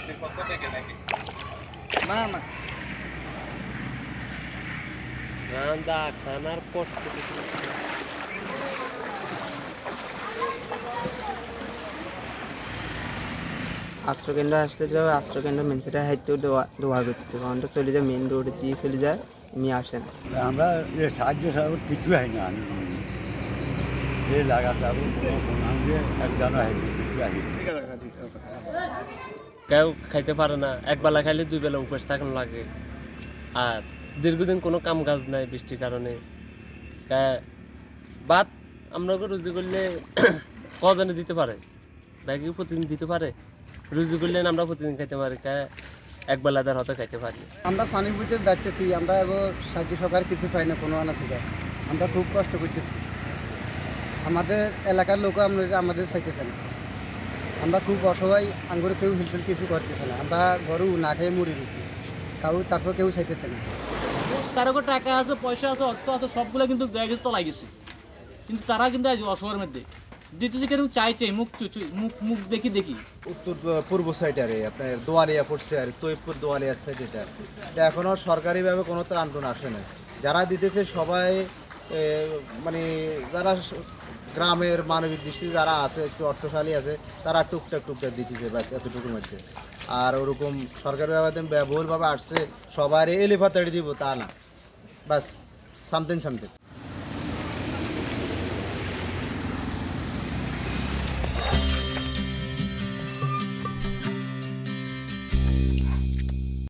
এজেন্সির পক্ষ থেকে নাকি? না না রান্দা খানার কষ্ট আশ্রয়কেন্দ্র আসতে যাও আশ্রয়কেন্দ্র মেনসেটা হাইতেও দোয়া করতে কারণ চলে যায় মেন রোড দিয়ে চলে যায় এমনি আসে না আমরা যে সাহায্য সাহায্য কিছু হয় না আমি যে লাগা যাবো কোনো যে একজন হয়নি কিছু হয়নি ঠিক আছে কাজী কেউ খাইতে পারে না একবেলা খাইলে দুই বেলা উপোস থাকানো লাগে আর দীর্ঘদিন কোনো কাম কাজ নাই বৃষ্টির কারণে ভাত আমরা রুজি করলে কজনে দিতে পারে ব্যাগে প্রতিদিন দিতে পারে রুজি করলে আমরা প্রতিদিন খাইতে পারি একবেলা তার হয়তো খাইতে পারি আমরা পানি বুঝতে যাচ্তেছি আমরা এবার সাহায্য সরকার কিছু পাই না কোনো আনা থেকে আমরা খুব কষ্ট করতেছি আমাদের এলাকার লোক আমাদের চাইতেছে না আমরা খুব অসহায় আঙ্গুরে কেউ হিলটেল কিছু করতেছে না আমরা গরু না খেয়ে মরে গেছি তারপর কেউ চাইতেছে না তার উপর টাকা আছে পয়সা আছে অর্থ আছে সবগুলো কিন্তু তলাই গেছে কিন্তু তারা কিন্তু আজ অসহায়ের মধ্যে দিতেছে কিন্তু চাইছে মুখ মুখ দেখি উত্তর পূর্ব সাইডে আপনার দোয়ালিয়া পড়ছে আর তৈপুর দোয়ালিয়ার সাইড এটা এখনও সরকারিভাবে কোনো ত্রাণ আসে না যারা দিতেছে সবাই মানে যারা গ্রামের মানবিক দৃষ্টি যারা আছে একটু অর্থশালী আছে তারা টুকটাক দিতেছে ব্যাস এতটুকুর মধ্যে আর ওরকম সরকারিভাবে বহুলভাবে আসছে সবার এলিফাতাড়ি দিব তা না বাস সামথিং